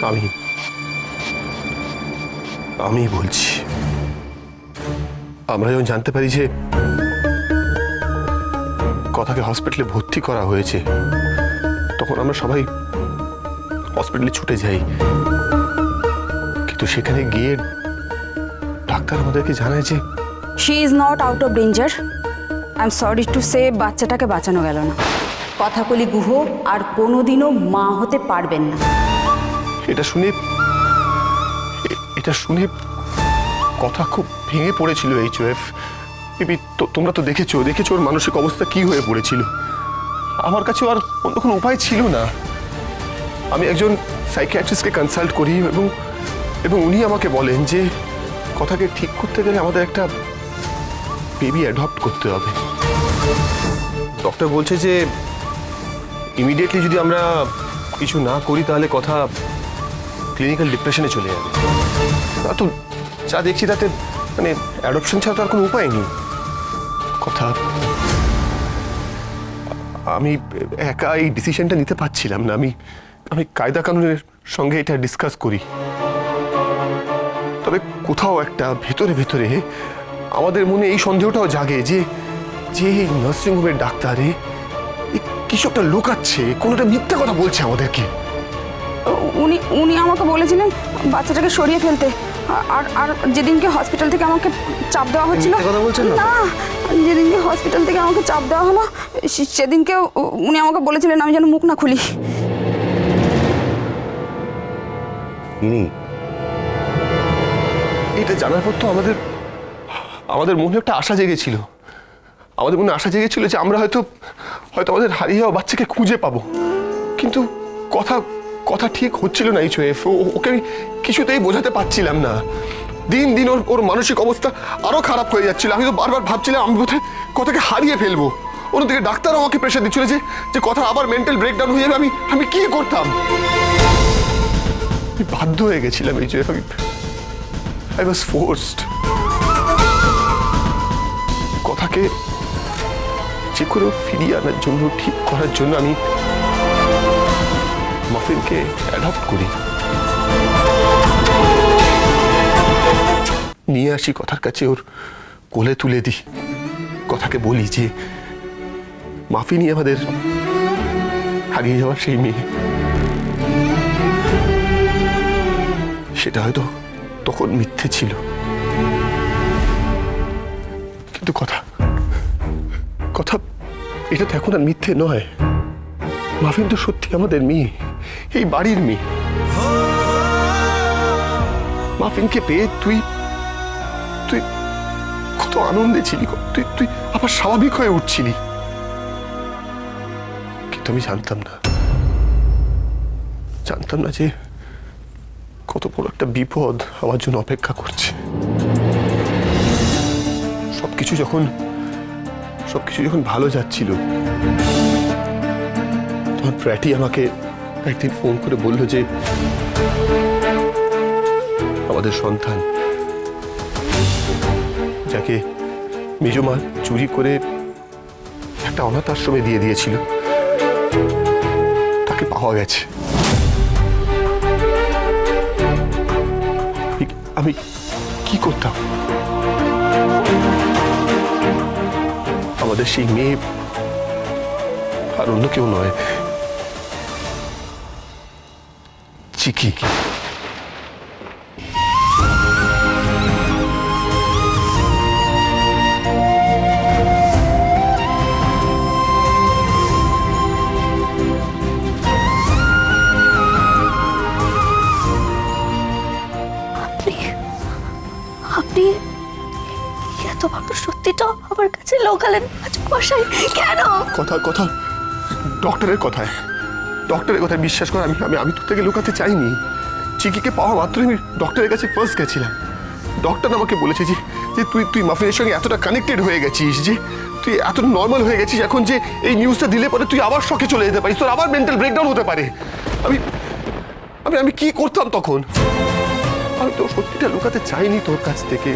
আমি আমি বলছি, আমরা যখন জানতে পারি যে কথাকে হসপিটালে ভর্তি করা হয়েছে, তখন আমরা সবাই হসপিটালে ছুটে যাই। কিন্তু সেখানে গিয়ে ডাক্তার আমাদেরকে জানায় যে she is not out of danger. I am sorry to say, বাচ্চাটাকে বাঁচানো গেল না। কথাকলি গুহ আর কোনোদিনও মা হতে পারবেন না। এটা শুনে কথা খুব ভেঙে পড়েছিল HOF। তোমরা তো দেখেছো ওর মানসিক অবস্থা কি হয়ে পড়েছিল। আমার কাছে আর অন্য কোনো উপায় ছিল না। আমি একজন সাইকিয়াট্রিস্টকে কনসাল্ট করি এবং উনি আমাকে বলেন যে কথাকে ঠিক করতে গেলে আমাদের একটা বেবি অ্যাডপ্ট করতে হবে। ডক্টর বলছে যে ইমিডিয়েটলি যদি আমরা কিছু না করি তাহলে কথা ক্লিনিক্যাল ডিপ্রেশনে চলে যাবে। তো যা দেখছি তাতে মানে অ্যাডপশন ছাড়া তো আর কোনো উপায় নেই। কথা আমি একা এই ডিসিশনটা নিতে পারছিলাম না। আমি কায়দা কানুনের সঙ্গে এটা ডিসকাস করি, তবে কোথাও একটা ভেতরে ভেতরে আমাদের মনে এই সন্দেহটাও জাগে যে এই নার্সিংহোমের ডাক্তারে কিছু একটা লুকাচ্ছে, কোনোটা মিথ্যা কথা বলছে আমাদেরকে। উনি আমাকে বলেছিলেন বাচ্চাটাকে সরিয়ে ফেলতে। আর যেদিনকে হসপিটাল থেকে আমাকে চাপ দেওয়া হচ্ছিল, না যেদিনকে হসপিটাল থেকে আমাকে চাপ দেওয়া হলো সেদিনকে উনি আমাকে বলেছিলেন আমি যেন মুখ না খুলি। এটা জানার পর তো আমাদের মনে একটা আশা জেগেছিল। আমাদের মনে আশা জেগেছিল যে আমরা হয়তো আমাদের হারিয়ে যাওয়া বাচ্চাকে খুঁজে পাবো। কিন্তু কথা ঠিক হচ্ছিল না HOF। ওকে আমি কিছুতেই বোঝাতে পারছিলাম না। দিন দিন ওর মানসিক অবস্থা আরো খারাপ হয়ে যাচ্ছিল। আমি তো বারবার ভাবছিলাম আমি বোধহয় কথাকে হারিয়ে ফেলবো। অন্যদিকে ডাক্তার আমাকে প্রেশার দিচ্ছিল যে কথা আবার মেন্টাল ব্রেকডাউন হয়ে যাবে। আমি কি করতাম? আমি বাধ্য হয়ে গেছিলাম HOF। I was forced। কথাকে যে করে ফিরিয়ে আনার জন্য, ঠিক করার জন্য আমি মাফিনকে অ্যাডপ্ট করি, নিয়ে আসি কথার কাছে, ওর কোলে তুলে দিই। কথাকে বলি যে মাফিনই আমাদের হারিয়ে যাওয়ার সেই মেয়ে। সেটা হয়তো তখন মিথ্যে ছিল, কিন্তু কথা এটা তো এখন আর মিথ্যে নয়। মাফিন তো সত্যি আমাদের মেয়ে, এই বাড়ির মেয়ে। মাফিনকে পেয়ে তুই কত আনন্দে ছিলি, তুই আবার স্বাভাবিক হয়ে উঠছিলি। কিন্তু আমি জানতাম না যে কত বড় একটা বিপদ আমার জন্য অপেক্ষা করছে। সবকিছু যখন ভালো যাচ্ছিল, তখন প্র্যাটি আমাকে একদিন ফোন করে বলল যে আমাদের সন্তান, যাকে মেজমা চুরি করে একটা অনাথ আশ্রমে দিয়ে দিয়েছিল, তাকে পাওয়া গেছে। আমি কি করতাম? আমাদের সেই মেয়ে আর অন্য কেউ নয়, চিকি। আপনি এত বড় সত্যিটা আমার কাছে লোকালেন বাসায় কেন? কথা ডক্টরের কথায় বিশ্বাস কর। আমি তোর থেকে লুকাতে চাইনি। চিকিকে পাওয়া মাত্রই আমি ডক্টরের কাছে ফার্স্ট গেছিলাম। ডক্টর আমাকে বলেছে যে তুই মাফিনের সঙ্গে এতটা কানেক্টেড হয়ে গেছিস, যে তুই এত নর্মাল হয়ে গেছিস এখন, যে এই নিউজটা দিলে পরে তুই আবার শকে চলে যেতে পারিস, তোর আবার মেন্টাল ব্রেকডাউন হতে পারে। আমি কি করতাম তখন? আমি তোর সত্যিটা লুকাতে চাইনি তোর কাছ থেকে,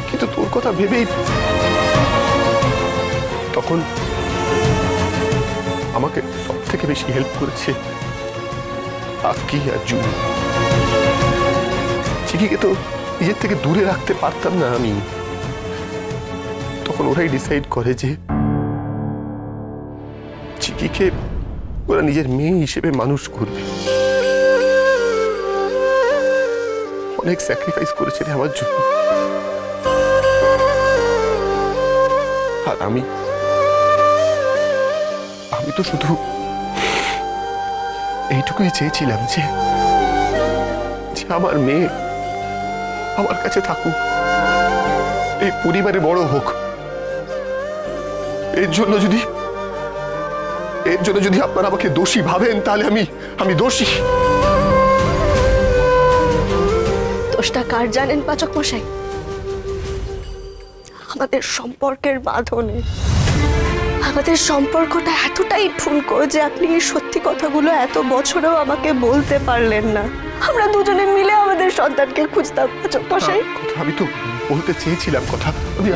কিন্তু তোর কথা ভেবেই তখন আমাকে সব থেকে বেশি হেল্প করেছে আকি আর জুনি। চিকিকে তো নিজের থেকে দূরে রাখতে পারতাম না আমি। তখন ওরাই ডিসাইড করে যে চিকিকে ওরা নিজের মেয়ে হিসেবে মানুষ করবে। অনেক স্যাক্রিফাইস করেছে রে আমার জন্য। আর আমি তো শুধু এইটুকুই চেয়েছিলাম যে আমার মেয়ে আমার কাছে থাকুক, এই পরিবারে বড় হোক। এর জন্য যদি আপনারা আমাকে দোষী ভাবেন তাহলে আমি দোষী। দোষটা কার জানেন পাচক মশাই? আমাদের সম্পর্কের বাঁধনে। আমাদের সম্পর্কটা এতটাই ঠুনকো যে আপনি এই সত্যি কথাগুলো এত বছরেও আমাকে বলতে পারলেন না। আমরা দুজনে মিলে আমাদের সন্তানকে খুঁজতাম পাচক মশাই। আমি তো বলতে চেয়েছিলাম কথা,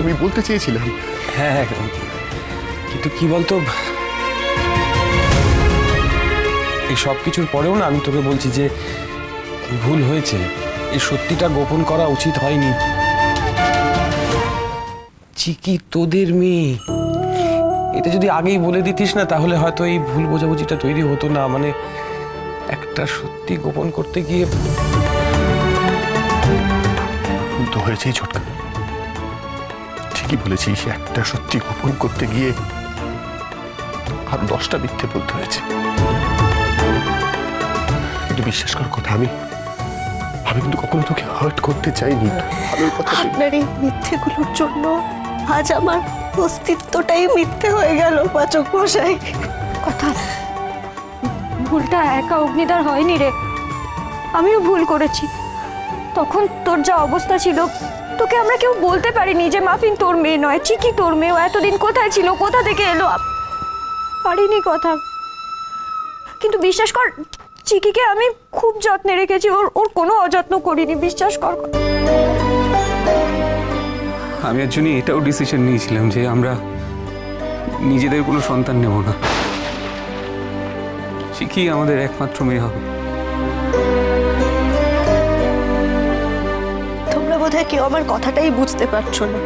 আমি বলতে চেয়েছিলাম। হ্যাঁ, কিন্তু কি বলতো, এই সব কিছুর পরেও না আমি তোকে বলছি যে ভুল হয়েছে। এই সত্যিটা গোপন করা উচিত হয়নি। চিকি তোদের মেয়ে, এটা যদি আগেই বলে দিতিস না তাহলে হয়তো এই ভুল বোঝাবুঝিটা তৈরি হতো না। মানে একটা সত্যি গোপন করতে গিয়ে ভুল তো হয়েছেই ছোটকা, ঠিকই বলেছিস। একটা সত্যি গোপন করতে গিয়ে আর 10টা মিথ্যে বলতে হয়েছে। কিন্তু বিশ্বাস কর কথা, আমি কিন্তু কখনো তোকে হার্ট করতে চাইনি। ভালোর কথা আপনার এই মিথ্যেগুলোর জন্য আজ আমার অস্তিত্বটাই মিথ্যে হয়ে গেল পাচক মশাই। কথা, ভুলটা একা অগ্নিদার হয়নি রে, আমিও ভুল করেছি। তখন তোর যা অবস্থা ছিল, তোকে আমরা কেউ বলতে পারিনি যে মাফিন তোর মেয়ে নয়, চিকি তোর মেয়ে। ও এতদিন কোথায় ছিল, কোথা থেকে এলো, পারিনি কথা। কিন্তু বিশ্বাস কর, চিকিকে আমি খুব যত্নে রেখেছি, ওর কোনো অযত্ন করিনি, বিশ্বাস কর। আমি এর জন্য এটাও ডিসিশন নিয়েছিলাম যে আমরা নিজেদের কোনো সন্তান নেব না। চিকি আমাদের একমাত্র মেয়ে হবে। তোমরা বোধহয় কেউ আমার কথাটাই বুঝতে পারছো না।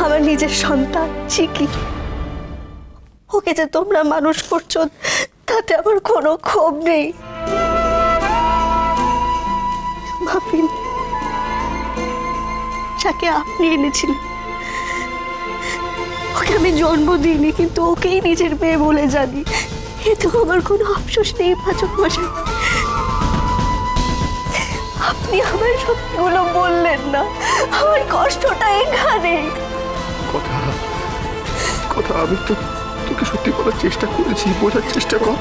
আমার নিজের সন্তান চিকি, ওকে যে তোমরা মানুষ করছো তাতে আমার কোনো ক্ষোভ নেই। মাফিন যাকে আপনি এনেছিলেন, ওকে আমি জন্ম দিইনি, কিন্তু ওকেই নিজের মেয়ে বলে জানি। এতেও আমার কোনো আফসোস নেই পাচক মশাই। আপনি আমার সত্যিগুলো বললেন না, আমার কষ্টটা এখানে। কথা আমি তো তোকে সত্যি বলার চেষ্টা করেছি, বোঝার চেষ্টা কর।